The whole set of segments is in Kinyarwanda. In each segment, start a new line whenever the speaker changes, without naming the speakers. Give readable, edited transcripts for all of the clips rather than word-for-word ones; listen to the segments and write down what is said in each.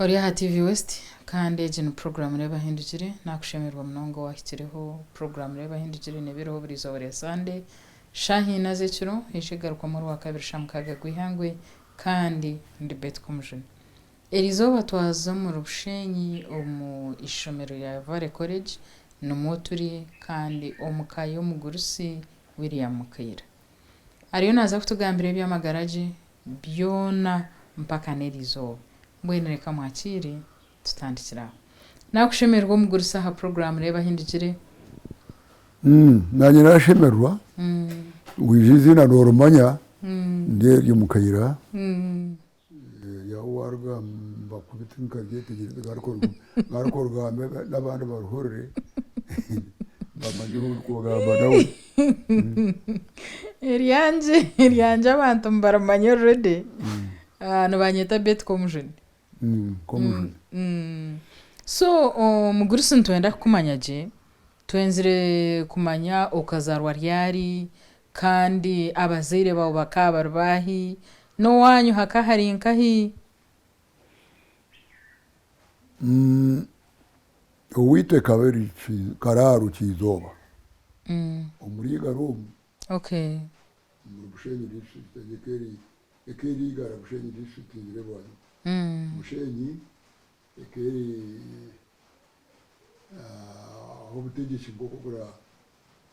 Oriya TV West kandi ejin program reba hindukire nakushemerwa mnongo wakiriho program reba hindukire nebereho burizo buri Sunday shahina zekiro ishigaruka muri wa kabiri shamkaga gwihangwe kandi ndi bet commission erizo batwaza mu rushenyi omu ishomero ya Vale College numuturi kandi omukayo mugurusi William Mukayira ariyo naza kutugambira by'amagaraje byona mpaka nerizo mbwene reka mwakire tutandikira nakushemerwa mugurusa ha program reba hindukire
nanye nashemerwa wijizina dorumanya ndiye Mukayira ya warga bakubitinka gete garkorwa n'abandi baruhore bamaje kugamba nawe
Erianje abantu mbaramanya already no banyeta bet commission so mugurusi ntwenda kumanya je twenzire kumanya okazarwa ryari kandi abazire bawo bakabarbahi no wanyu hakahari nkahi
uwite kabiri kararu kizoba umuriga rum
okay
mu bushenyi district ekeri gara bushenyi district ngirebwanyu bushenyi ekeri obutegeshi bwo kugura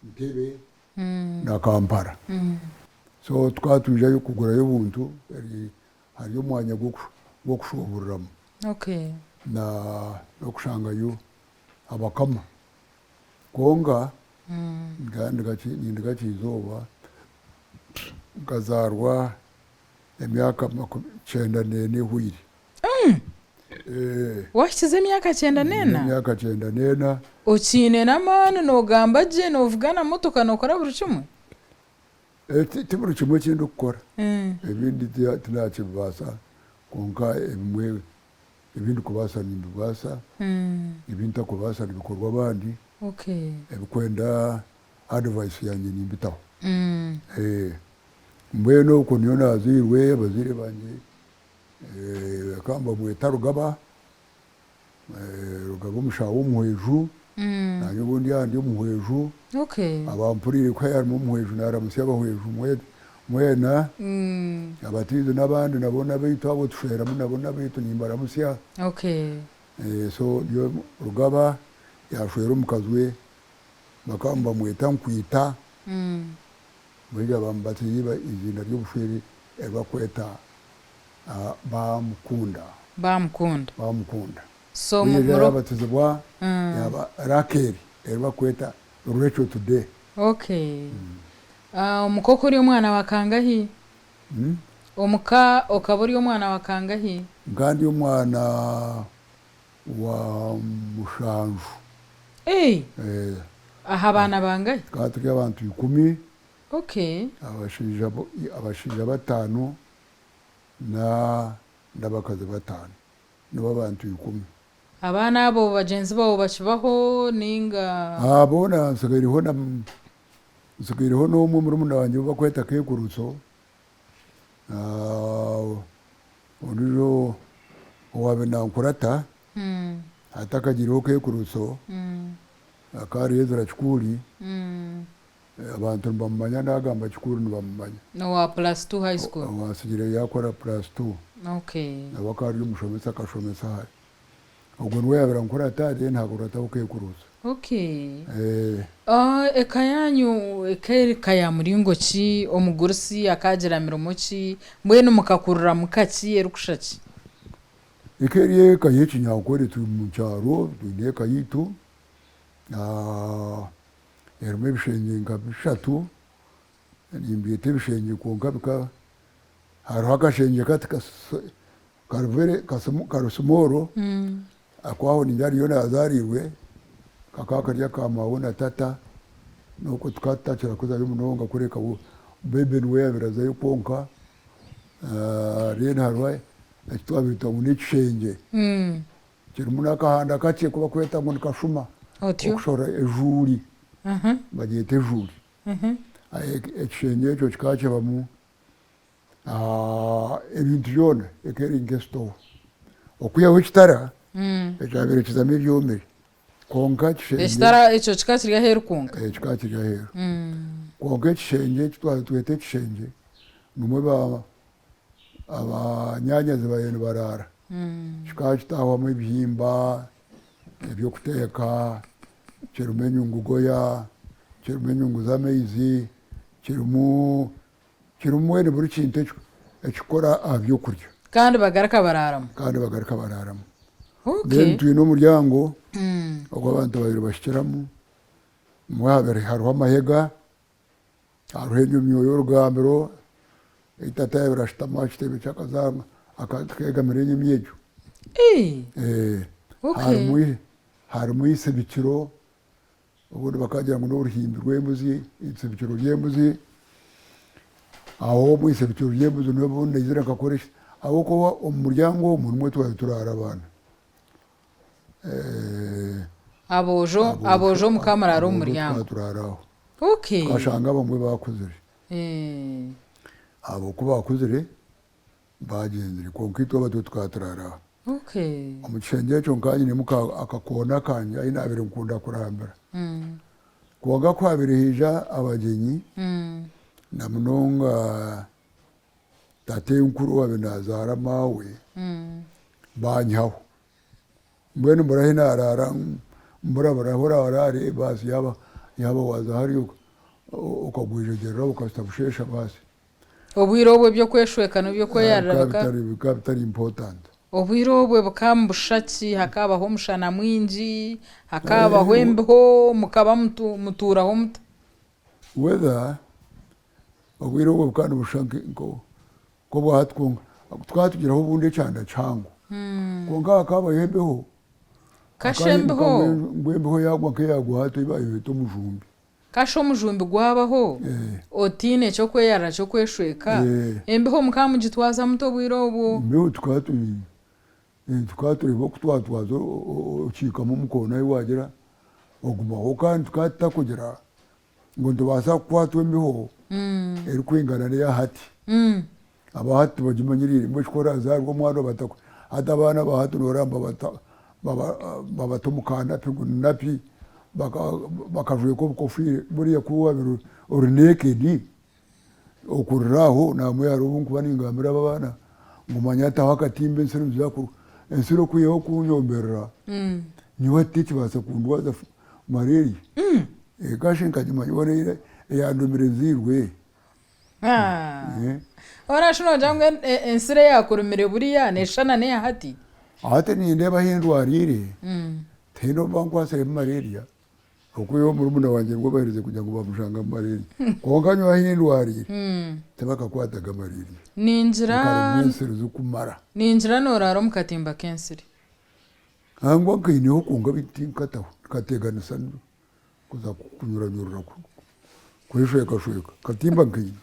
Ntebe na Kampala so twatuje kugura yo buntu hari yo mwanya gwo kushoboramo
okay
no kushanga yo abakama konga ndagaci izoba ngazarwa emyaka 94 hwiri
washize emyaka 94
emyaka 94
ukine namana no gamba je no vugana motoka no kora buri kimwe
tiburi kimwe kindi ukora ebindi tinakibasa konka ebimwe ibindi kubasa nimbasa ibinta kubasa nibikorwa abandi
okay
ebikwenda advice yanjye nimbitaho mbweno uko niyo nazirwe bazire banje kamba mweta rugaba umushawo muheju nanyo bundi yandi umuheju
okay
abampurire ko yari mu muheju naramusi abaheju mwena abatize nabandi nabona bito abo tushera nabona bito nimbara musya
okay
so yo rugaba yashwera umukazwe bakamba mweta nkwita bajya bambatiye izina ry'ubushweri bakweta bamukunda
so
muro batizwa yaba Rakel bakweta Rachel today
okay umukoko uri umwana wakangahi omuka okaburi umwana wakangahi
ngandi umwana wa mushanju
aha bana bangahe
katike abantu 10
okay
abashija batanu ndabakaze batanu nibo abantu 10
abana abo bagenzi babo bakibaho ninga
abona nsagiriho no mu murumuna wanjye bakweta kekurutso oniro wabe na nkurata atakagiriho kekurutso akari yezera chikuri abantu bamanya nagamba chikuri nibamanya
no wa +2 high school
wasigire yakora +2
okay
abakari umushomesa kashomesa hari ubwo nwe yabera nkurata de ntakurata kekurutso
okay ekayanyu ekaya muringo ki omugurusi akagira miromoki mbwene mukakurura mukaki erukushaki
ekeriye kayechi nyakwere tu mucyaro dune kayitu erme bishenye ngabishatu nimbiyete bishenye konka bika haruhaka shenye katika karvere karusumoro akwaho ninjari yona azariwe kakakariya kamawona tata nuko tukatachira kuza y'umunonga kureka bebe nwe yabiraza yo konka rena harwaye twabita unicenge kiri munaka handa kace kuba kweta ngo nikashuma okushora ejuri bagite ejuri ekishenye cyo kikace bamu ebintu byona ekeri ngesto okuyaho ekitara ekyaberekezamo ebyomere konka kishenge
ekitara ekyo kika kiri aheeru konka
ekika kiri aheeru konka ekishenge ekitwete ekishenge nimwe abanyanyazi bayo nibaraara kikaba kitahwamu ebihimba ebyokuteeka kirimu enyungugoya kirimu enyungu z'amaizi kirimu ene buri kintu ekikora aha byokurya
kandi bagaruka baraaramu
then twine omuryango ogu abantu babiri bashikiramu umwe hariho amahega hariho enyomyo y'orugambiro eitata yabire ashutama aha kitebe ky'akazaama akegamire enyomyo egyo harimu isebikiro obundi bakagira ngu n'oruhimbi rw'embuzi isebikiro ry'embuzi aho omu isebikiro ry'embuzi niho obundi naizire nkakora ahabwokuba omu muryango omwo nimwo twari turaara abaana
abojo mukamaraara omu muryango
turaraho tukashanga bamwe bakuzire abo ku bakuzire bagenzire konka itwe abato tukaturaraho omu kishengye ekyo nkanyinemu akakoona kanje ahi naabire nkunda kurambira kwonka kwabire hija abagenyi na munonga tate nkuru wabe nazaara maawe banyaho mbwenu mburahi narara mburaburaho arare basi yaba waza hariyo ukagwijegerera ukasita bushesha basi
obwire obwe byokweshweka n'ebyokweyarira
bikaba bitari important
obwire obwe bukaba bushaki hakabaho omushana mwingi hakabaho embeho mukaba muturaho muta
whether obwire obwe bukaba bushaki ko bwatwonga twatugiraho ubundi ekyanda kyangu konka hakabaho embeho
kashembeho
ngwembeho yagwa nkeyagwa hati ibayeta omujumbi
kasha omujumbi gwabaho otiine ekyokweyarira kyokweshweka embeho mukaba mugitwaza muto obwire obwo
mbeho tukaba tureba okutwatwaza okiikamu omukoona ahi wagira ogumaho kandi tukaba tutakugira ngu nitubaasa kukwatwa embeho erikwingana neya hati abahati bagimanyirire mbwe ekikora hazaarwa omwana obatako hati abaana bahati noramba babata omukanapi ngu ninapi bakajweka obukofiire buriya kuba wabire ori naked okuriraho namwe hariho obunkuba ningambira aba baana ngu manya hataho akatimba ensiri nizakuru ensiri okwihaho kunyomberera niwe tikibaasa kundwaza malaria kashe nkagimanya bona eyandomire nzirwe
orashuna ogira ngu ensiri eyakurumire buriya neshana neya hati
hati nindeebaho endwarire tiine oba nkwasiremu malaria okwihaho murumuna wangye ngu bahereze kugira ngu bamushanga malaria konka nywaho endwarire tebakakwataga malaria nkarimu ensiri zikumara
ningira noraara omu katimba k'ensiri
angwa nkaineho kunga biti nkataho nkateganisa kuza kunyuranyurira kweshwekashweka katimba nkaine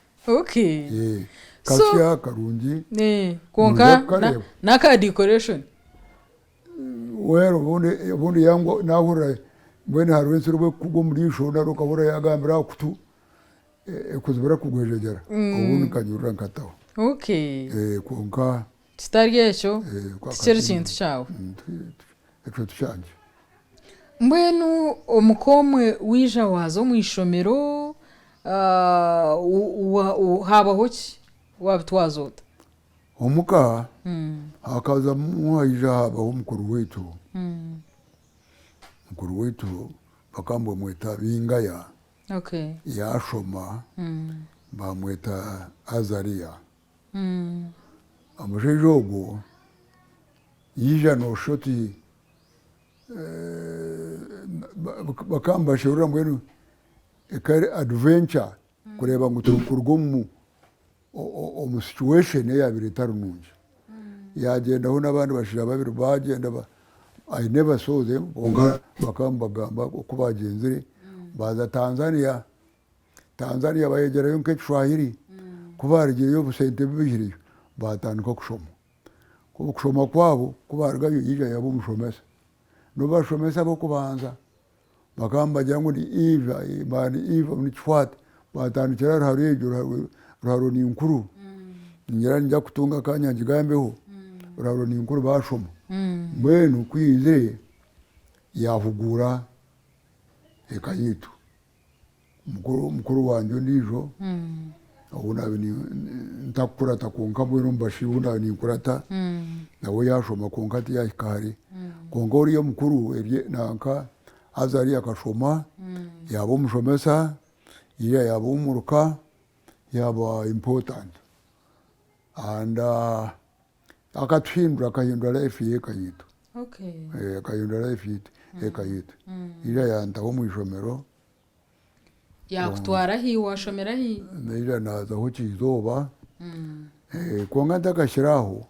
kasya karungi
konka n'aka decoration
wero ubundi yangwa nahurira mbwene hariho ensiri bwekugwa omurisho nari okahurira yagambira aha kutu ekuzibira kugwejegyera obundi nkanyurira nkataho konka
kitari ekyo tikiri kintu kyawe
ekyo tukyangye
mbwenu omukomwe wija waza omu ishomero habaho ki wabitwaza ota
omuka hakaza muhaija habaho mukuru waitu bakamba bamweta Bingaya yashoma bamweta Azariya omushaija ogwo yija noshoti bakamba bashorera mbwenu ekari adventure kureba ngu turukuruga omu situation eyabire etari nungi yagendaho n'abandi bashaija babiri bagenda I never saw them bonga bakambagamba oku bagenzire baza Tanzania bayegerayo nk'ekishwahiri kuba harigireyo obusente bubihiriyo batandika kushoma kushoma kwabo kuba harigayo yija yaba omushomesa nobashomesa bokubanza bakambagira ngu ni Eva nikifwata batandikira ruharo egyo ruharo ninkuru ngira njya kutunga akanya ngigambeho urabona ni inkuru bashoma mbwenu kwize yahugura ekayitu mukuru wanje ndijo ubunabi ntakurata konka mbwenu mbashi ubunabi nikurata nawe yashoma konka ati yakari konka uriyo mukuru nanka azari akashoma yaba umushomesa yaba umuruka yaba important and akahindura life ye kayitu akahindura life ye kayitu yantaho mu ishomero
yakutwara hi washomera hi
naza ho kizoba konka ndagashiraho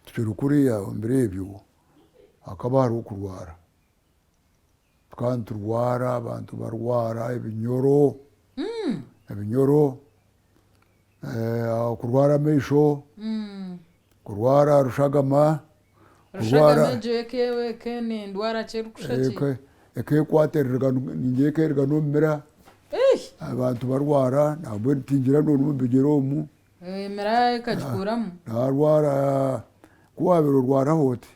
tukiri kuriya mbere y'ibyo akaba hari ukurwara kandi turwara abantu barwara ibinyoro kurwara amisho kurwara rushagama
kene ndwara cherukushaki
kwatererwa ningekerwa nomera abantu barwara nabwo tingira none mubigero mu
mera ikajukuramo
narwara kuwabero rwara hote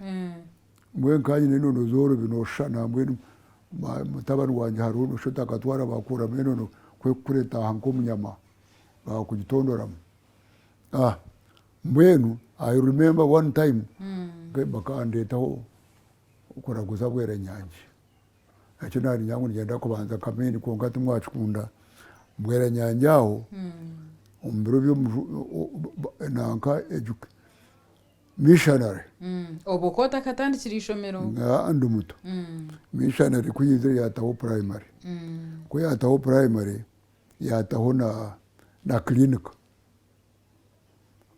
mwe kanye none zoro binosha nambwe mutabari wanje haruno shota katwara bakura menono kwe kureta hanko munyama ba kugitondoramo mbwenu I remember one time bakandetaho ukuraguza bwera nyanje icyo nari nyangu ngenda kubanza kameni konka tumwacikunda bwera nyanje aho umbiro byo nanka eduke missionary
obokota katandikira ishomero
andi muto missionary kuyize yataho primary ko yataho primary yataho na clinic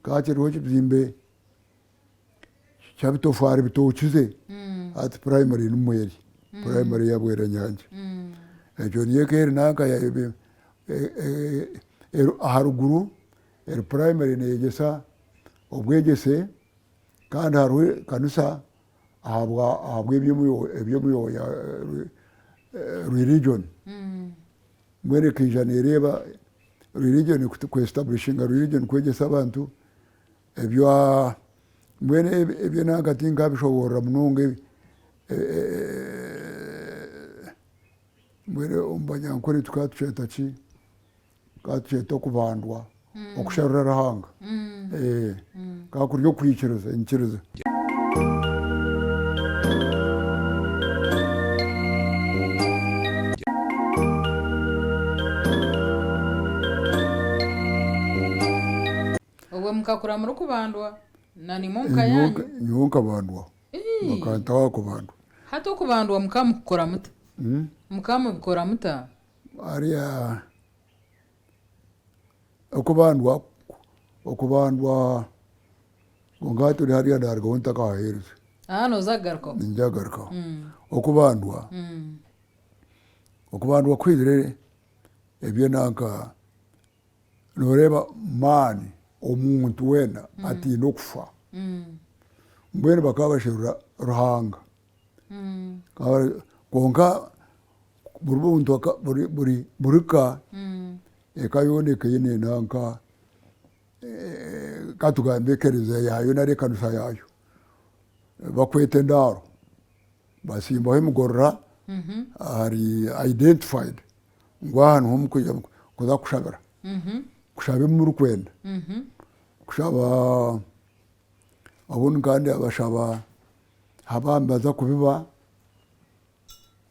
kachiriho kibimbe cyabitofari bitokize at primary numweri primary yabwera nyanje ejo niyekere nanka ya haruguru primary negesa obwegese kandi haruwe kanisa ahabwa ibyo ya religion mwene kijana ireba religion ku-establishing religion kwegesa abantu ebyo mwene ebyo nagatinga bishobora munonge mwene umbanyankore tukatucheta kubandwa okusharura rahanga kakuryo kwikiriza inkiriza
obwe mukakura muri kubandwa nanimo mukayanya
nyonka bandwa bakantawa kubandwa
hato kubandwa mukamukora muta mukamukora muta
ariya okubandwa ngati hariya ndarga untaka hahereze
no zagarko
ninjagarka okubandwa kwizire ebyo nanka noreba mani omuntu wena atinda okufa mbwene bakaba bashirura ruhanga konka burika ekayoneka yene nanka katugambekereza yayo nari kanisa yayo bakwete ndaro basimbaho imugorora hari identified ngo ahantu ho mukuja kuza kushabira kushaba muri kwenda kushaba abone kandi abashaba habambaza kubiba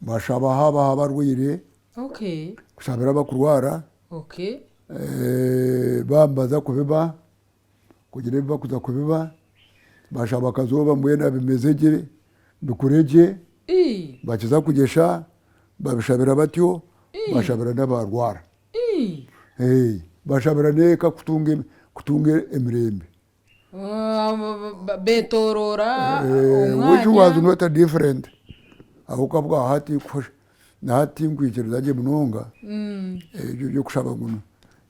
bashaba habarwire kushabira bakurwara bambaza kubiba kugira biba kuza kubiba bashaba kazoba mwena bimezege bikureje bakiza kugesha babishabira batyo bashabira n'abarwara bashabira neka kutunge emirembe
betorora
which was not a different aho kabwa hati nahati nkwikiriza je munonga byo kushaba muno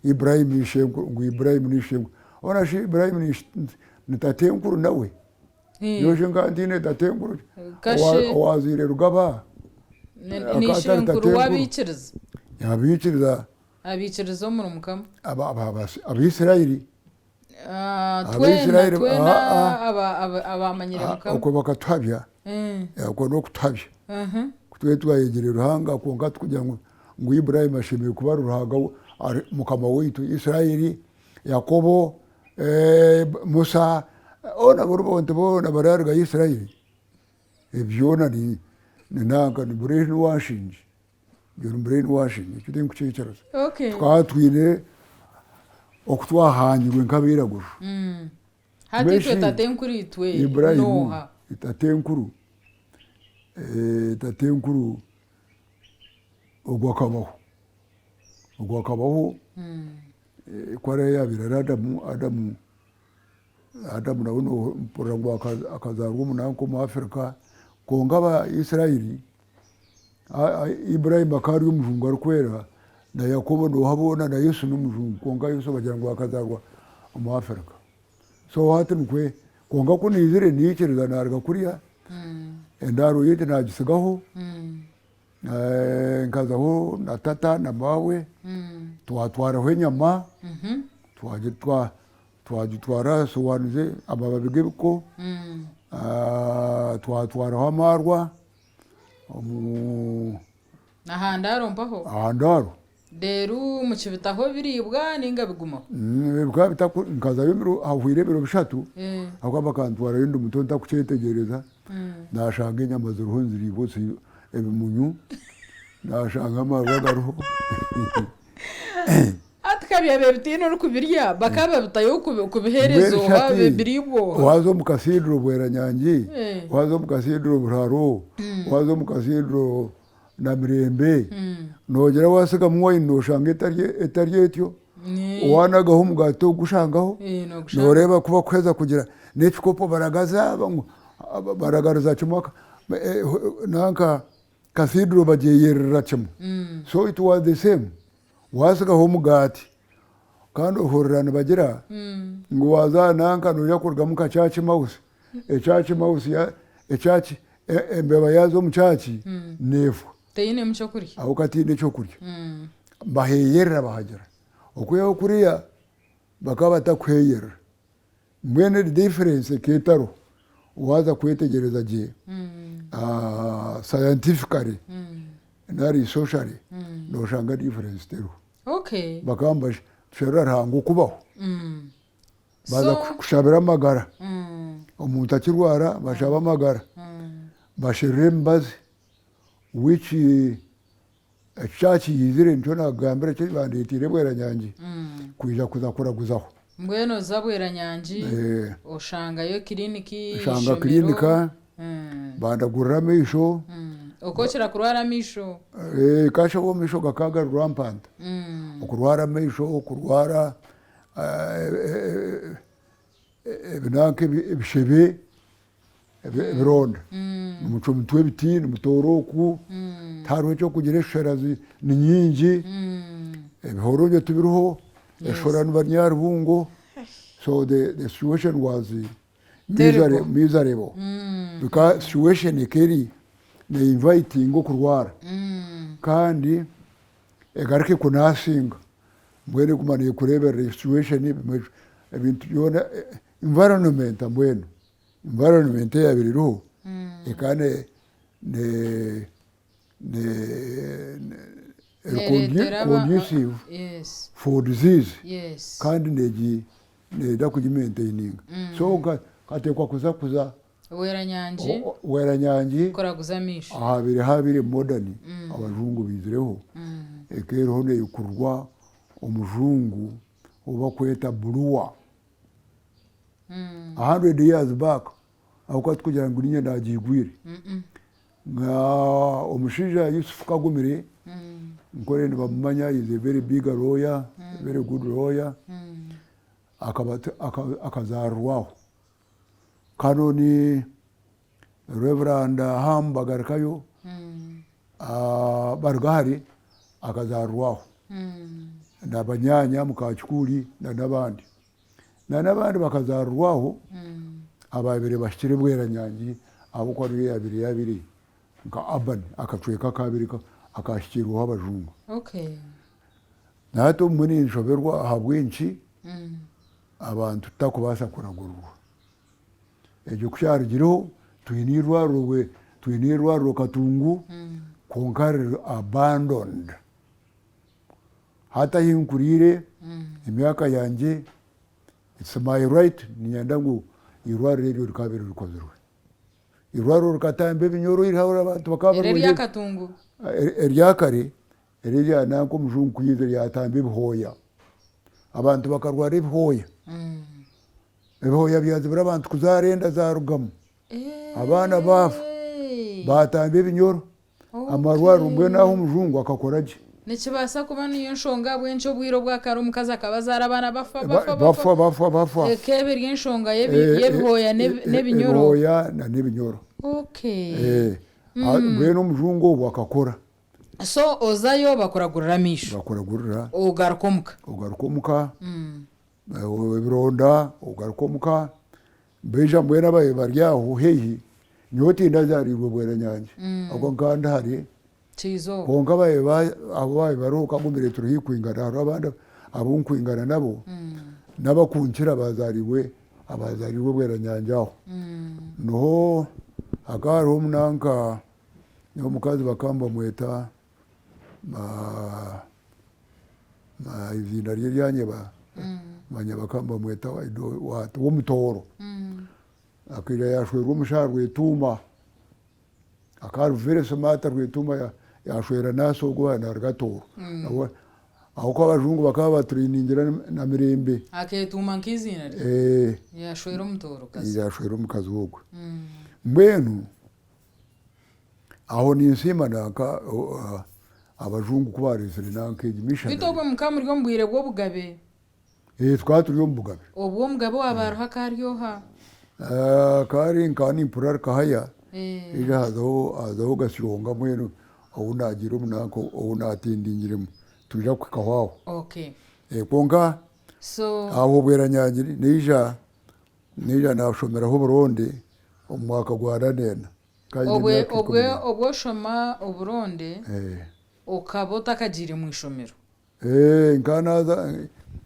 Ibrahim yishengwe ngo Ibrahim nishengwe ona shi Ibrahim nitatenkuru nawe yoje ngandine tatenkuru wazire rugaba
nishenguru wabikiriza
yabikiriza
abikiriza mu mukama
abisirayeli Abisirayeli,
abamanyire mukama
uko bakatwabya uko no kutwabya twe twayegereye uruhanga konka kugira ngo Ibrahim ashimiye kuba ruhaga mukama witu Isirayeli Yakobo Musa ona borobonte bona bararga Isirayeli ebyona ni nanga ni brain washing byo brain washing kide nkucyecyaraza twatwine okutwahanyirwe nkabiragura
hati twe tatenkuri twe
Ibrahim tatenkuru ogwakabaho kware yabira Adamu na uno porango akazarwa umunanko mu Afrika konga ba Isirayeli Ibrahim akari umujungu arikwera na Yakobo no habona na Yesu n'umujungu konga Yesu bagira ngo akazarwa mu Afrika so hati nkwe konga ko nizire nikereza narga kuriya endaro yete nagisigaho nkazaho na tata na mawe twatwaraho inyama twagitwara sowanuze amababi g'ibiko twatwaraho amarwa
ahandaro mpaho
ahandaro
deru mukibitaho biribwa ninga bigumaho
bibwa nkazayo hahwire biro bishatu ahubwo bakantwara yindi mutonda kucyetegereza nashanga inyama z'uruhunziri bose ebimunyu nashanga amarwa garuho
atkabya bebitino rukubirya bakaba bitayo kubiherezo biribwo
wazo mukasidro bweranyangi wazo mukasidro buraro wazo mukasidro na mirembe nogera wasiga mwoyi noshanga etarye wanagaho umugato gushangaho noreba kuba kweza kugira n'ekikopo baragaraza kimwaka nanka cathedral bageyerera kimwe so it was the same wasigaho umugati kandi uhorerana bagira ngo wazananka noja kurga muka church mouse ya church embeba yazo mu church nefu
teyine mucyo kuri
aho katinde cyo kurya baheyerera bahagera okuya kuriya bakaba takweyera mwene difference ketaro waza kwetegereza je scientifically nari socially no shanga difference tero bakamba sheraranga kubaho baza kushabira amagara umuntu akirwara bashaba amagara bashirembaze which church yizire ntyo nagambira cyo banditire bweranyangi kuja kuzakuraguzaho
mbweno zabweranyangi oshangayo kliniki
shanga klinika bandagurira misho
okokira kurwara misho
kasha wo misho gakaga rampant okurwara misho okurwara binanke bishebe bironda umuco mutwe bitini mutoroku tarwe cyo kugira sherazi ni nyingi ebihoroje tubiruho eshorana banyarubungo so the situation was miserable because situation ikeri ne inviting go kurwara kandi egarike kunasinga mwene kumaniye kurebera situation ibintu yona environment ambweno environment yabiriho ekane ne conducive for disease kandi neda kujimaintaining so katekwa kuza weranyangi
koraguza misho
habire modern abajungu bizireho ekero ne yukurwa umujungu uba kweta buluwa 100 years back aho kugira ngo ninye ndagigwire nga omushija Yusuf Kagumire nkore ndibamanya is a very big lawyer very good lawyer akazarwaho kanoni Reverend Hambagarkayo bargari akazarwaho ndabanyanya mukachukuri n'abandi bakazarwaho ababire bashikire bweranyangi abo kwa yabiri nka Aban akacweka kabiri akashikirwa abajungu
okay
nato muri nshoberwa habwenshi abantu tutakubasa kuragurwa ekyo kukyarigireho twine irwariro Katungu konka riri abandoned hata hinkurire emyaka yangye it's my right ninyenda ngu irwariro eryo rikabire rikozirwe irwariro rikatamba ebinyoro iriho abantu bakaba
erya Katungu
eryakare erya nanko omujungu kuyize ryatamba ebihoya abantu bakarwara ebihoya ebihoya byazibira abantu kuzarenda zarugamu abaana bafa batamba ebinyoro amarwariro mbwenu aho omujungu akakora gye
nikibasa kuba niyo nshonga bwenki obwire bwakare omukazi akaba azara abaana
bafa
kebe ry'enshonga y'ebihoya n'ebinyoro
ebihoya n'ebinyoro mbwenu omujungu obwo akakora
so ozayo bakuragurira amisho
bakuragurira
ogaruka
omuka ebironda ogaruka omuka beija mbwenu abaye bari aho heihi nyowe tinda zarirwe bwera nyange ahubwo nkanda hari konka abaye bariho kagumire turiho kwingana hariho abandi abunkwingana nabo n'abakunkira abazariwe bwera nyange aho noho hakaba hariho omunanka n'omukazi bakamba mweta izina rye ryanyeba manya bakamba mweta w'omutoro akira yashwerwa omushara rwetuma akari very smart rwetuma yashwera naso ogwana rgatoro aho ko abajungu bakaba baturiningira na mirembe
aketuma nk'izina yashwera omutoro
kazi yashwera omukazi wogwe mbwenu aho ninsima nanka abajungu kubarizire nanka egimisha
bitogwe mukamuri ombwire bw'obugabe
twaturi omu bugabe
obwo omugabe wabariho akaryoha
kari nkani impura kahaya ija hazaho gasyonga mwenu aho nagira omunanka aho natindingiremu tuja kukahwaho konka aho bwera nyangiri nija nashomeraho oburonde omu mwaka gwa nanena
obwo oshoma oburonde okaba otakagire mu ishomero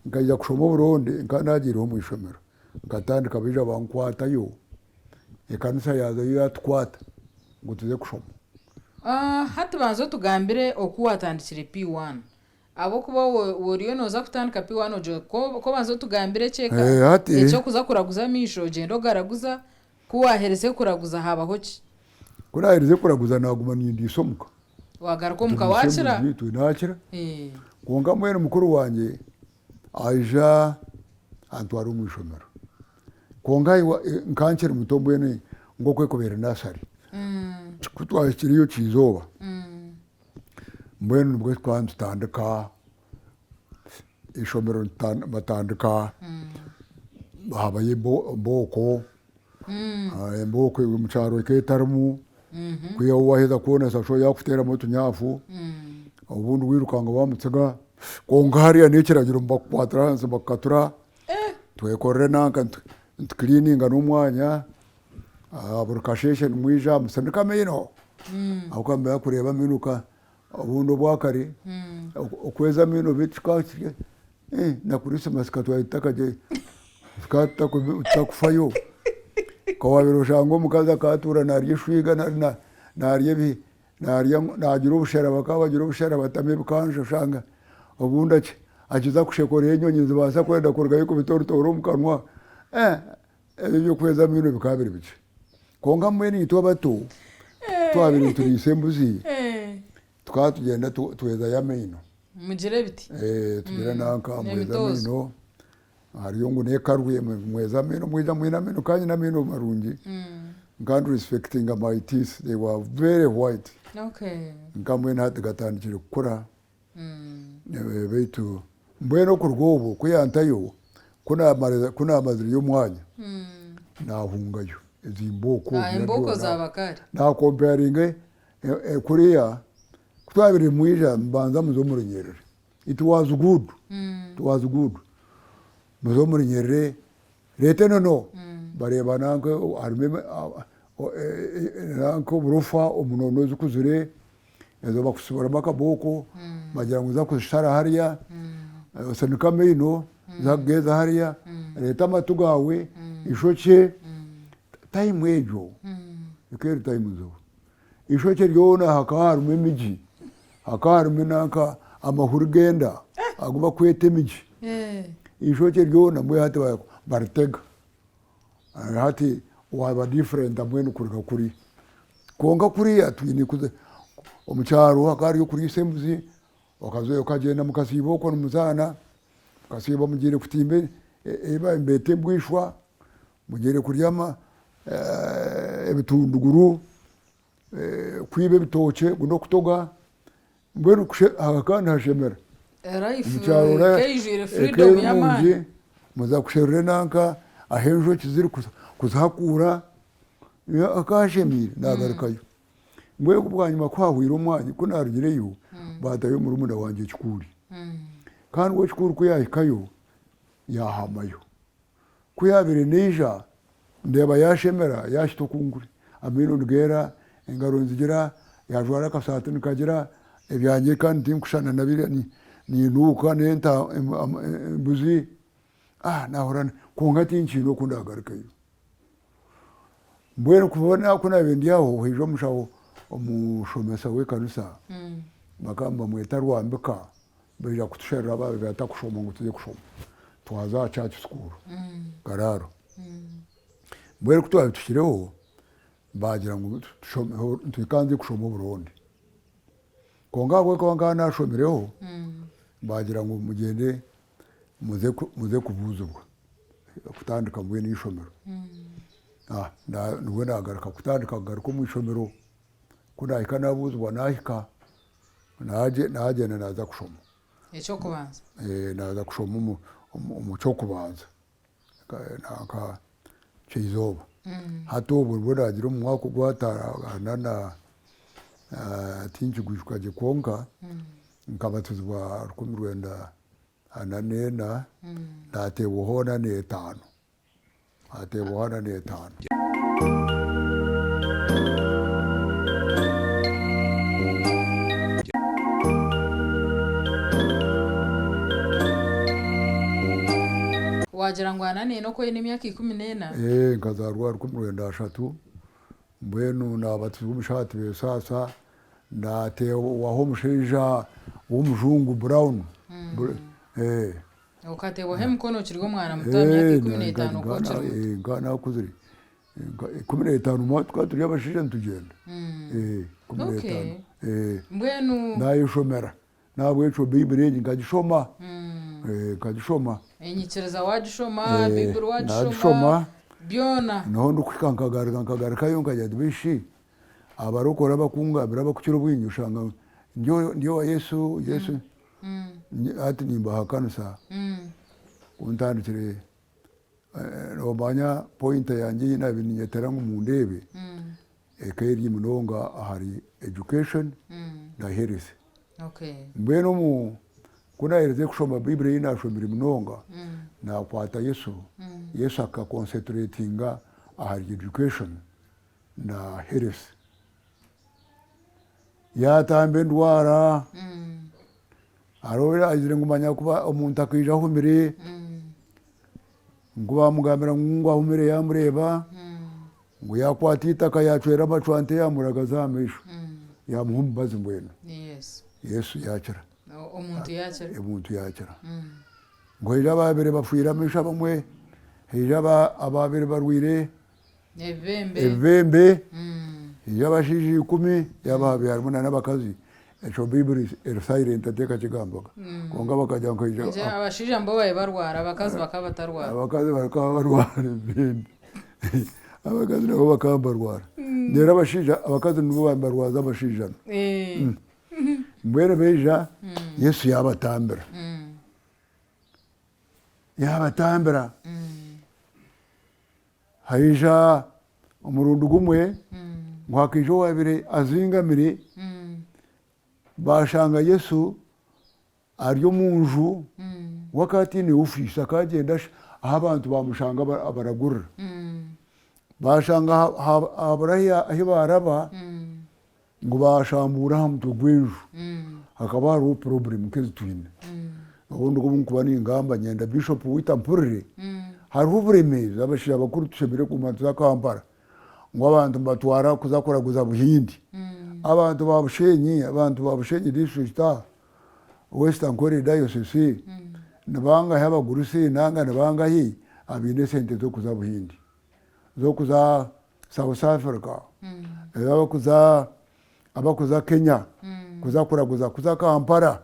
nkajya kushoma oburonde nkanagireho mu ishomero nkatandika beija bankwatayo ekanisa yazayo yatukwata ngu tuze kushoma
hati banza otugambire oku watandikire P1 abokuba woriyo noza kutandika P1 ojo ko banza otugambire kyeka ekyokuza kuraguza amisho ogenda ogaraguza kuwahereze kuraguza habaho ki
kunahereze kuraguza naguma nindisomuka
wagaruka omuka wakira
nakira konka mwene mukuru wanje aija antwara omu ishomero konka nkankiri muto mbwene ngokwekobera nasari kutwahikiriyo kiizooba mbwenu nibwe twantutandika ishomero batandika habayo embooko embooko mukyaro eketarimu kwiha waheza kuona sasho yakuteramu otunyafu obundi wirukanga bamutsiga konka hariya nekiragiro bakukwatira hansi bakatura twekorere nanka ntukilininga n'omwanya buri kasheshe nimwija musindika amino aho kambera kureba minuka obundi obwakare okweza amino bitukakirye na Christmas katwahitakaje takufayo kawabira oshanga omukazi akatura narya eshwiga nagira obushera bakaba bagira obushera batama ebikanja oshanga obundi akiza kushekora enyonyi zibasa kwenda kurugayo kubita orutooro omu kanwa ebyo byokweza amino bikaba biri bikye konka mwene itwe abato twabire turiise embuzi tukaba tugenda twezayo amaino
mugire biti
tugira nanka mweza amino hariyo ngu nekarwe mweza amino mwija mwine amino kanye n'amino marungi nkandi respecting my teeth they were very white nka mwene hati gatandikire kukura baitu mbwene okurwa obwo kuyantayo kunamazire y'omwanya nahungayo
embooko zabakare
nakomparinga kuriya kutwabire mwija mbanza muze omurunyerere it was good muze omurunyerere lete nono bareba nanka harimu nanka oburofa omunono zikuzire ezo bakusiburamu akabooko bagira ngu uza kuzishara hariya osindika amaino zakugeza hariya leta amatu gawe ishoke time ejo ikeri time zo ishoke ryona hakaharume emigi hakaharume nanka amahuru genda aguma kweta emigi ishoke ryona mwe hati baritega hati waba different amwene kurika kuri konga kuriya twine kuze omucyaro hakari yo kuri sembuzi okazoyo kagenda mukasibo ko numuzana mukasibo mugire kutimbe eba mbete bwishwa mugire kuryama ebitunduguru kwibe bitoke guno kutoga mbwenu akakana hashemera
kayijire freedom y'amani
muza kusherure nanka ahenjo kiziri kuzahakura akashemire nagarikayo mbwe kubwanyuma kwahwira umwanya ko narugireyo batayo mu rumuna wanje kikuri kandi wo kikuri ko yahikayo yahamayo ko yabire neja ndeba yashemera yashitokunguri amino ngera engaro nzigira yajwara kasatu nikagira ebyanje kandi tinkushana nabire ni nuka nenta buzi nahorana konga tinchino kundagarikayo mbwene kubona ko nabendiyaho hijo mushaho omushomesa w'ekanisa bakamba mweta rwambika beja kutushera babe batakushoma ngo tuje kushoma twaza church school kararo mbwene kutwa tushireho bagira ngo tushomeho tukanze kushoma Burundi konga nashomereho bagira ngo mugende muze kubuzubwa kutandika mbwene y'ishomero nuwe nagaruka kutandika garuka mu ishomero kunahika nabuzwa nahika naje naza kushoma
icyo kubanza
naza kushoma umuco kubanza naka chizoba hato ubwo nagira umwaka gwatara na tinji gushikaje konka nkabatuzwa rukumirwenda ananena natebuhona n'etano atebuhona n'etano
wagira ngo ananiye no koye n'imyaka 14
nkazarwa rukumurwenda 3 mbwenu nabatuzwa umushati besasa natewo waho musheja w'umujungu Brown
ukatewo hemkono kirgo mwana mutamya 15 ko kirgo
ngana kuziri 15 mu twaturi abashije ntugenda 15
mbwenu
nayo shomera nabwo eco Bible ngagishoma kagishoma
enyikereza wagishoma Bible wagishoma byona
no ndukikankagara kayo ngajya abarokora bakunga biraba kukiro bwinyushanga ndio Yesu ati nimba hakansa untandikire robanya point yanjye nabinyetera mu ndebe ekeri munonga hari education na health mbeno mu kunahereze kushoma Bible inashomira munonga na kwata Yesu akaconcentratinga hari education na health yatambe ndwara arora azire ngumanya kuba umuntu akija humire ngo bamugambira ngo ahumire yamureba ngo yakwatita kayacwera amacwante yamuragaza amisho yamuhumbaza mbwena Yesu yakira umuntu yakira ngo ija babere bafwira amisha bamwe ija ababere barwire evembe yabashiji 10 yababe harimo n'abakazi eco Bible silent ateka kigambaga konga bakajya nkija
abashije ambo baye barwara abakazi bakabatarwara
abakazi nabo bakabarwara ndera abashije abakazi nibo bambarwaza abashijana mbere beja Yesu yabatambira haija umurundo gumwe ngwakijo wabire azingamire bashanga Yesu aryo munju wakati ni ufisa kagenda aho abantu bamushanga baragurira bashanga abaraya aho baraba ngo bashambura hamtu gwenju hakaba hari problem kezi twine ubundi kuba ni ingamba nyenda bishop witampurire hariho uburemezi abashira bakuru tushebere ku mantu za Kampala ngo abantu batwara kuzakuraguza Buhindi abantu babushenyi district Western Kore Diocese nabanga habagurusi nanga nabanga hi abine sente zo kuza Buhindi zo kuza South Africa abakuza Kenya kuza kuraguza kuza Kampala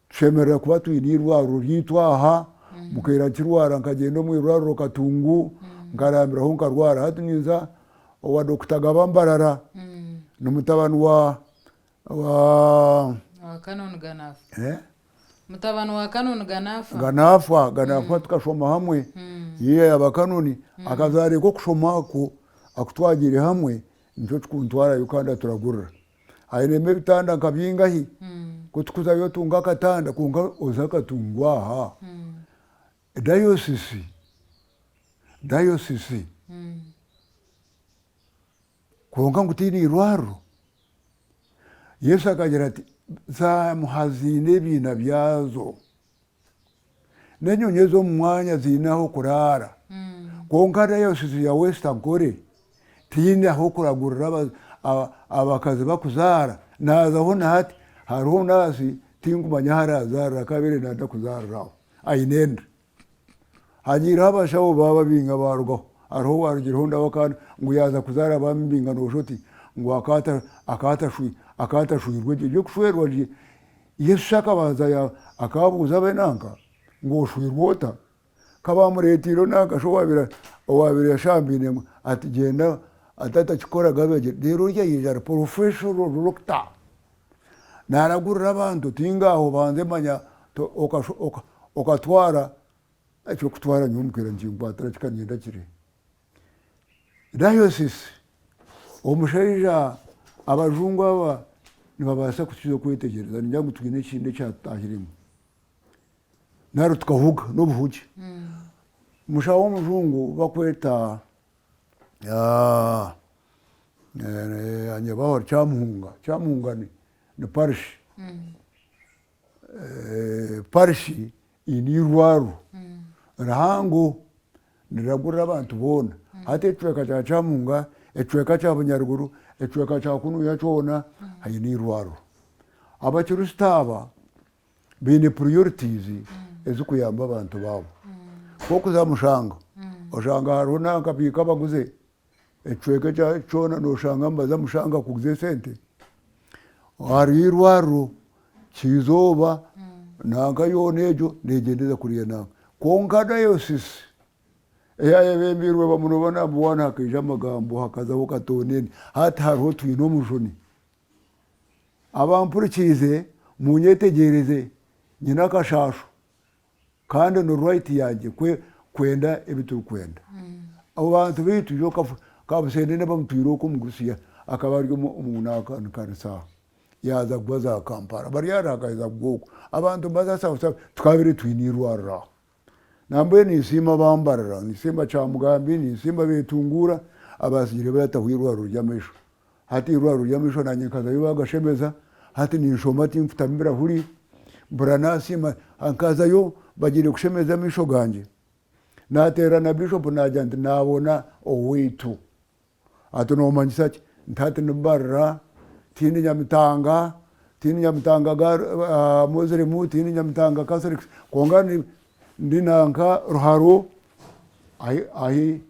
shemera kuba tuyinirwa ruyitwaha mukera kirwara nkagenda mu irwaro Katungu ngarambira ho nkarwara hatunyiza wa Dr. Gabambarara n'umutabani wa
Kanoni Ganafa mutabani wa Kanoni Ganafa
tukashoma hamwe ye abakanoni akazare ko kushoma ko akutwagire hamwe nico tukuntwara Uganda turagurira ayireme bitanda nkabingahi kutukuza yo tunga katanda kunga ozakatungwa ha diocese kunga ngutini irwaro Yesu akagira ati za muhazine bina byazo nenyonyezo mu mwanya zinaho kurara kunga diocese ya Western Kore tine aho kuragurira abakazi bakuzara nazaho nati hariho nasi tingumanya harazara kabere nanda kuzariraho ayinenda hagira abashaho baba binga barwo ariho warugiraho ndabakana ngo yaza kuzara bambinga noshoti ngo akata shwirwe byo kushwerwa Yesu shaka baza ya akabuza benanka ngo shwirwota kabamuretiro naka sho wabira yashambine ati genda atata chikora gabeje rero yijara professional doctor naragurira abantu tingaho banze manya okatwara icyo kutwara nyumukira njimba atarachikanyenda kire diocese omushaija abajungu aba nibabasa kukizo kwitegereza njyangu tugine kinde cyatahirimo naro tukavuga n'ubuhugi mushawo umujungu bakweta anyabaho cyamuhunga ni parishi inirwaru rahango niragurira abantu bona hati ecweka cha Chamunga ecweka cha Bunyaruguru ecweka cha Kunuya chona hayinirwaru abakirustaba bine priorities ezukuyamba abantu babo koko za mushanga oshanga haruna kapika baguze ecweka cha chona no shanga mbaza mushanga kuguze sente warirwaru kizoba nanga yonejo negendeza kuriya nanga konka diocese eyayebembirwe bamurubona bwana hakija amagambo hakazaho katoneni hati hariho twino mujoni abampurikize munyetegereze nyina kashasho kandi no right yanjye kwenda ebituru kwenda abo bantu bitu yo kabusende n'abamutwiro ko mugusiya akabaryo umuntu akanisa yaza kubaza Kampala bari yaragaza bwoko abantu bazasa tukabire twinirwara nambe ni sima bambarara ni sima cha mugambi ni sima betungura abasire batahwirwaro ryamesho hati irwaro ryamesho nanyekaza yibagashemeza hati ni shomati mfutambira huri burana sima ankaza yo bagire kushemeza misho ganje natera na bishop najandi nabona owitu atono manyisaki ntate nbarra tini nyamitanga mozere mu tini nyamitanga Catholic kongani ndinanga ruharo ai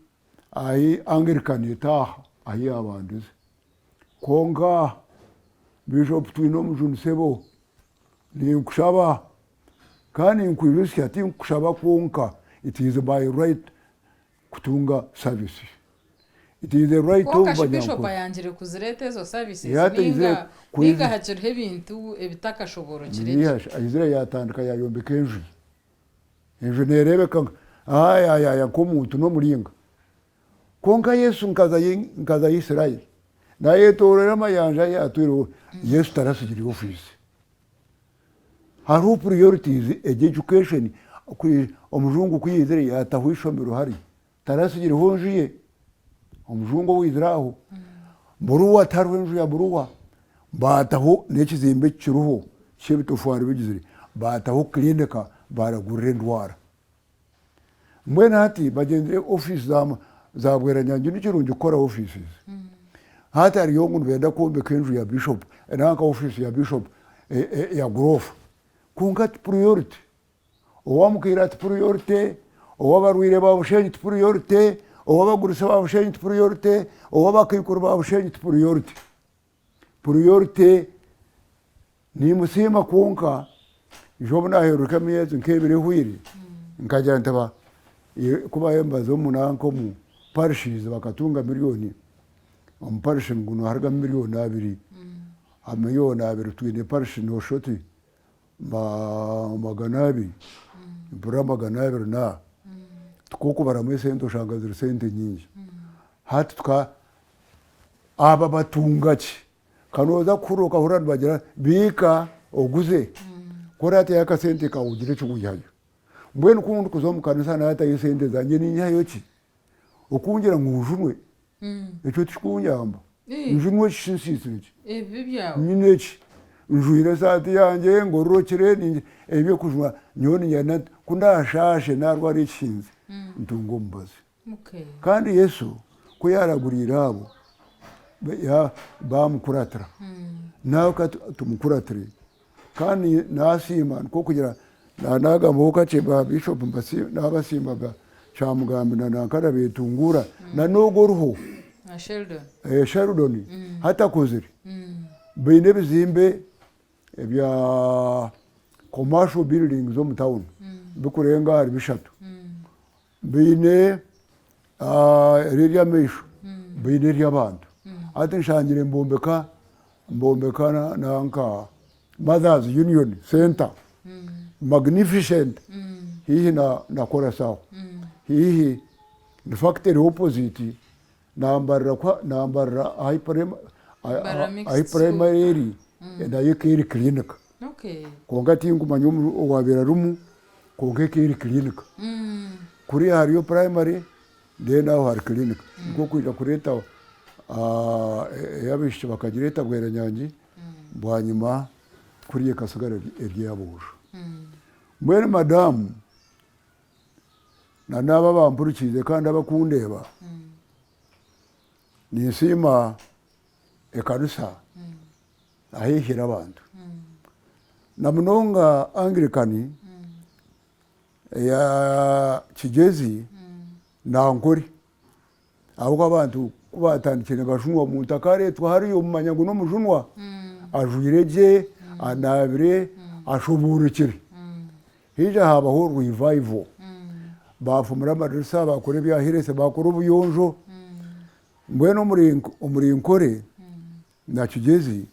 Anglican itaha ai abanduze konga bishop twino mujunusebo ni nkushaba kandi nkwirusya ati nkushaba konka it is by right kutunga service. It is the right of
banyanko. Bishop yanjire kuzirete zo services ninga hacyo hebintu ebitakashoboro kireke.
Yes, Israel yatandika yayombeka enju. Enju nerebe kanga aya komuntu no muringa. Konka Yesu nkaza Israel. Na yetorera mayanja yatwiro Yesu tarasigira office. Haru priorities education omujungu kwizere yatahwishomero hari. Tarasigira honjiye. Omujungu wiziraho buruwa tarwenju ya buruwa bataho nekizimbe kiruho cyebitofari bigizire bataho klinika baragurire ndwara mbwene hati bagendere office za Bweranyange n'ikirungi gukora offices hati hariyo ngo benda kumbeka inzu ya bishop nanka office ya bishop ya grofa kunga priority owamukira ati priority owabarwire babushenye priority owabagurisa babushenye priority owabakikuru babushenye priority ni musima kunka jobo naheruka myezi nkebire hwiri nkajya ntaba kuba yembazo munanko mu parishes bakatunga miliyoni parish nguno harga miliyoni 2 miliyoni 2 twine parish no shoti magana 2 bura magana 2 na tukoko baramwese ndo shangaza sente nyinji hati tuka aba batungaci kanoza kuroka horani bagira bika oguze korate yakasente kawugire cy'ubuyayo mbwene kundu kuzomu kanisa na hata yesente zanje ninyayo ki okungira ngujunwe echo tikunyamba njunwe shinsisinje
bibyawo
nyineki njuire sati yanje ngorokire ni ebyo kujwa nyoni nyana kundashashe narwari chinze ntungo mbazi kandi Yesu ko yaragurira abo ya bamukuratira nawe tumukuratire kandi nasima ko kugira naga mboka cheba bishop mbasi nabasimbaga chamugambi na nakara betungura na nogo ruho Sheldon hata koziri bine bizimbe bya commercial buildings zo mtown bikurenga hari bishatu bine ririya mesho bine ry'abantu ati nshangire mbombeka nanka Mothers Union Center magnificent hihi na kora sawa hihi the factory opposite nambarra high primary na yekeri clinic konga tingu manyumu wabera rumu konga keri clinic kuri hariyo primary then aho hari clinic ngo kuja kureta yabishye bakagireta Bweranyange bwanyuma kuriye kasagara eryabuje mwene madamu na naba bampurukize kandi abakundeba nisima ekanisa ahihira abantu namunonga Anglikani ya Kigezi na Nkori aho abantu kubatandikira bashunwa mu ntakare twahari yo mumanyago no mujunwa ajuireje anabire ashuburukire hija habaho revival bafumura madrasa bakore byahirese bakora ubuyonjo mbweno muri Nkore na Kigezi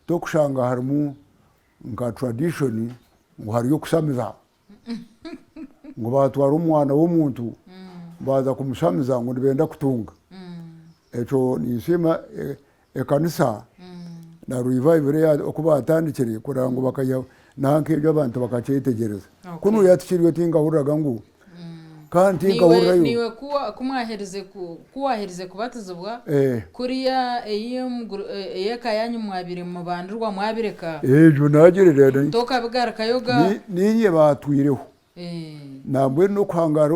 to kushanga harimo nka tradition ngo hariyo kusamiza ngo batwara umwana w'umuntu baza kumusamiza ngo benda kutunga echo nisima ekanisa na revival ya okuba atandikire kurango bakaya nanke byo abantu bakacyetegereza kuno yatikiriwe tingahuraga ngo kandi tingahurayo
niwe kuwahereze kubatizibwa kuriya eyakayanyu mwabire mu bandurwa mwabireka
ejo nagerera
toka bigara kayoga
ninye batwireho nambwe no kwangara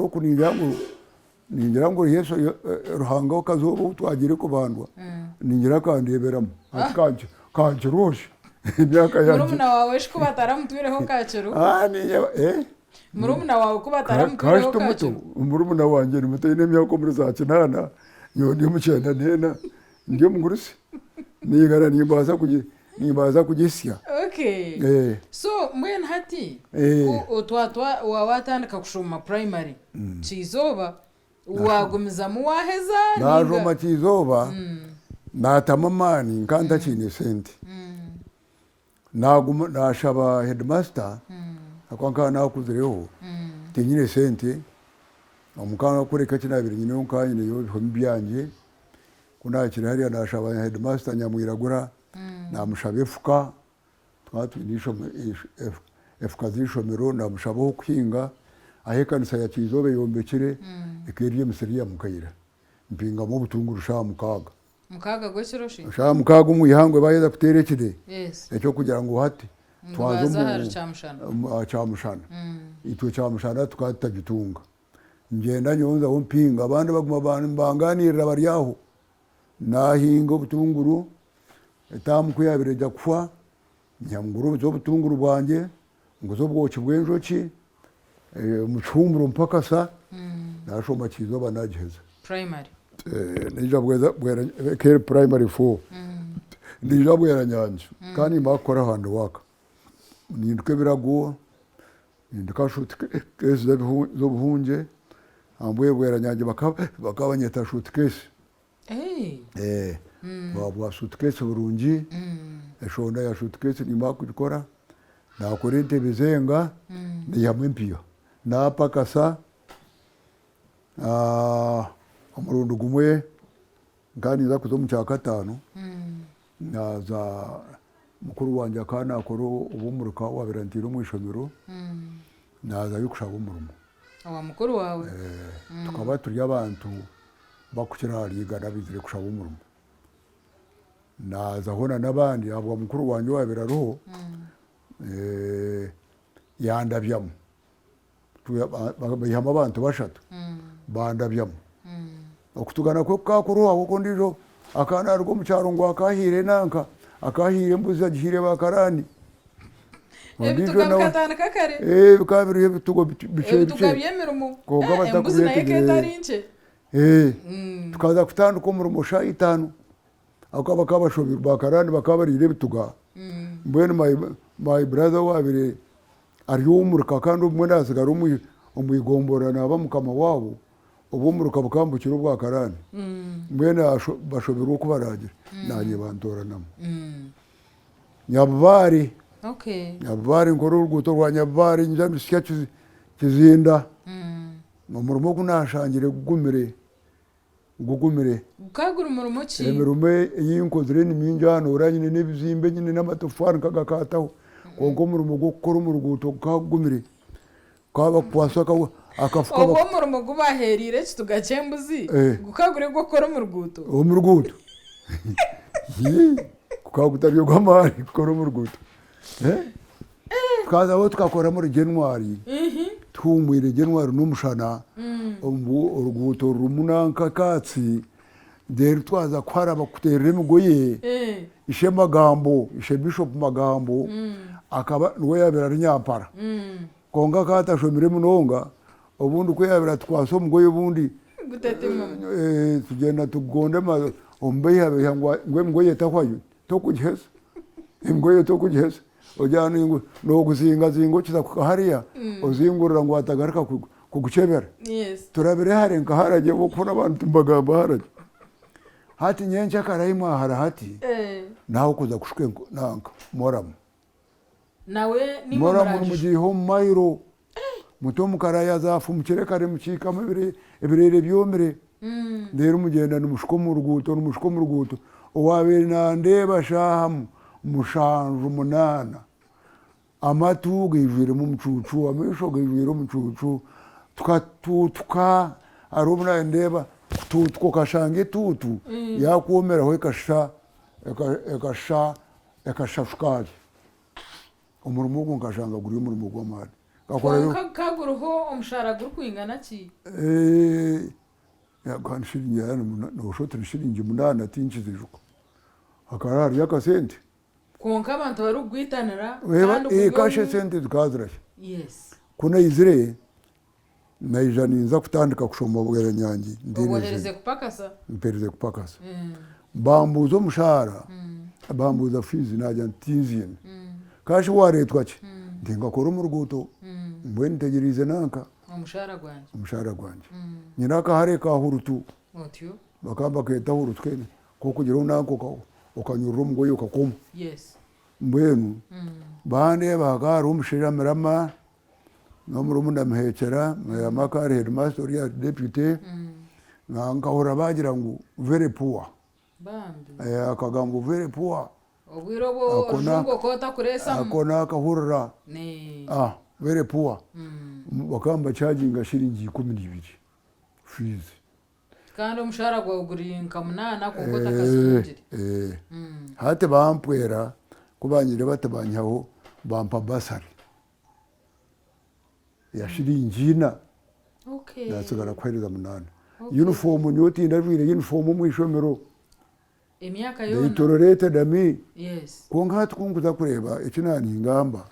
ningira ngo Yesu ruhanga kazobo twagire ku bandwa ningira kandeberamo atkanje kanjiroshe imyaka yanjye
murumuna wawe shiko bataramutwireho kacero
niye
murumuna wawe ko bataramutwireho kacero
murumuna wanje ni muteye n'imyaka muri za kinana yoni mucyenda nena ndiyo munguruse nigara nimbaza kugisya
so mwen hati utwatwa wawatandika kushoma primary chizoba wagumiza muwaheza
najoma chizoba natamamani nkanda chine sente nashaba headmaster akwanka nakuzireho tinyine sente omukanga kureka kinabiri nyine onkanye yo byanjye kunakira hariya nashaba headmaster nyamwiragura namushabe fuka twatwinisho efuka zishomero namushabaho kwinga ahekanisa ya Kizobe yombekire ekeriye misiriya mukayira mpinga mu butunguru sha mukaga
gweshiroshi
sha mukaga umuyihangwe bayeza kuterekide echo kugira ngo hati
twazo
chamushana ito chamushana tukatagitunga ngenda nyonza aho mpinga abandi baguma banganirira bari aho nahinga obutunguru etamu kuyabire ejya kufa nyamuguru z'obutunguru bwanjye nguzo obwoki bw'enjoki umucumburo mpakasa nashoma kizoba nagiheza
primary
nija bwera kere primary 4 nija bwera nyanja kandi makora handi waka nindike birago nindika shoot case z'obuhunge ambwe bwera nyanja bakabanyeta shoot case bwa shoot case burungi eshonda ya shoot case nimba kukora nakora entebe zenga ndiyamwe mpiyo napakasa umurundo gumwe kandi nza kuzo mu cyakatanu naza mukuru wanje akana akora ubumuruka wabirantira mu ishomero naza yukushaba umurumo
awa mukuru wawe
tukaba turi abantu bakukirariga nabizire kushaba umurumo naza hona nabandi abo mukuru wanje wabiraroho yandabyamo bayihama abantu bashatu bandabyamo okutugana ko kakuru abo kondijo akana ariko mu cyaro ngo akahire nanka akahire mbuzi agihire bakarani
ebituga bikatana kakare
bikabiri ebitugo bice
ebituga byemerumo
koga
batakubiye
tukaza kutanduka umurumo sha 5 akaba kabashobira bakarani bakabarire ebituga mbwene my brother wabire ariyumurika kandi umwe nasigara umuyigombora naba mukama wabo ubumuruka bukambukira ubwakarani mbwene bashobora uko baragira nanye bantoranamo nyabari nyabari ngoro urwuto rwa nyabari njya sya kizinda umurimo kunashangire gugumire
ukagura umurimo ki
emerume yinkozire niminjano uranyine n'ibizimbe nyine n'amatofari kagakataho kongo umurimo gukora umurguto kagumire kaba kwasaka akafuka
obo umurimo gubaherire kitugakembuzi gukagure gukora umurguto kukagutariyo gwamari gukora umurguto kaza aho tukakora muri January tumwire January n'umushana urguto rumunanka katsi deri twaza kwara bakuterere mugoye ishe magambo ishe bishop magambo akaba nwe yabera nyampara konga katashomire munonga ubundi ko yabera twaso mugoye ubundi tugenda tugonde ma ombe yabe yangwa ngwe mugoye takwayo tokugiheza imgoye tokugiheza ojana ngo no guzinga zingo kiza hariya ozingurira ngo atagarika kugucebera turabire harenga haraje bokora abantu mbagamba haraje hati nyencha karayimwa harahati naho kuza kushwe nanka moramu nawe ni
moramu mugiho mayiro mutomu karaya zafu mukirekare mukika ibirere byomere ndero mugenda n'umushiko mu ruguto owabere na ndeba shahamu mushanju munana amatuga ivire mu mucucu amishoga ivire mu mucucu tukatutuka arubna ndeba tutko kashange tutu yakomera ho ekasha shukari umurimo ngo ngashanga guri umurimo gw'amari
kaguruho umushara guru kwingana ki
yaganshirinya no shotre shiringi munana atinchizijuko akarari yakasente
konka abantu bari ugwitanira
kandi kashe sente tukazirashye kuna izire nayijaninza kutandika kushoma bwera nyangi
ndineze kupakasa
mpereze kupakasa bambuzo mushara bambuza fizi najya ntinziyene kashi waretwa ki ndingakora umurguto mbwe ntegerize nanka umushara gwanje nyinaka hareka hurutu bakamba keta hurutwe ko kugira unako ukanyurura umugoye ukakoma mbwenu bane bagaru umushira mirama no murumunda mhekera yamakare headmaster ya deputy nkahora bagira ngo very poor akagambo very poor
obwirobo rungo kota kuresa
akona akahurira very poor bakamba charging shiringi 12 fees
kandi umushara gwa ugurinka munana kokota kasungiri
hate bampwera kubanyire batabanyaho bampa basari ya shiringi na
Okay.
nasigara kwereza munana uniform nyotinda rwire uniform mu ishomero
Emyaka yona.
itororete dami
Yes.
konka tukunguza kureba ikinani ingamba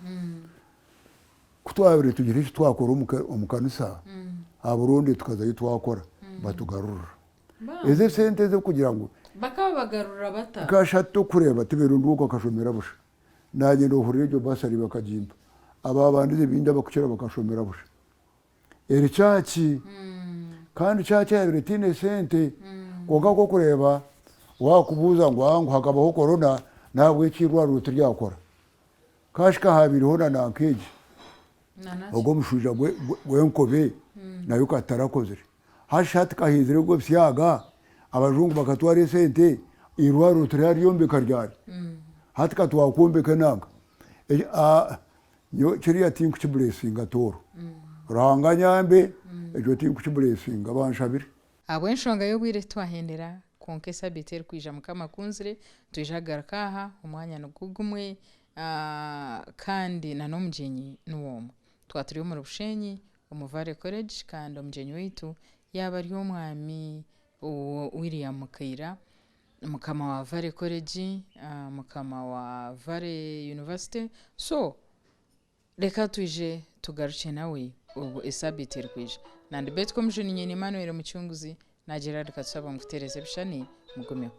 kutwabire tugire icyo twakora umukanisa ha Burundi tukaza twakora batugarura eze sente zo kugira ngo
bakaba bagarura bata
kashato kureba tuberunduko kashomera busha nagenda uhurire ryo basari bakajimba aba bandize binda bakukira bakashomera busha eri cyaci kandi cyaci yabiretine sente koga ko kureba wakubuza ngo hangu hakabaho corona ntabwo ikirwa ruti ryakora kashika habiriho na nankeje ubwo mushuja bwenkobe nayo katarakoze hashati kahizire ubwo byaga abajungu bakatwara sente irwa ruti ryombe karyari hati katwakumbe kananga yo kiriya tinku kiblessing atoro ranga nyambe ejo tinku kiblessing abanshabire
abo enshonga yo bwire twahendera konkesa beter kwija mukama kunzire tujagara kaha umwanya nugugumwe kandi na nomjenyi nuwomo twaturiye mu Bushenyi umuvare college kandi omjenyi witu yaba ari umwami William Kaira mukama wa Vare college mukama wa Vare university so reka tuje tugaruke nawe ubu esabitire kwije nandi betko mjuni nyene Emmanuel Mucyunguzi na Gerard Katsaba mukutereze bishani mugumeho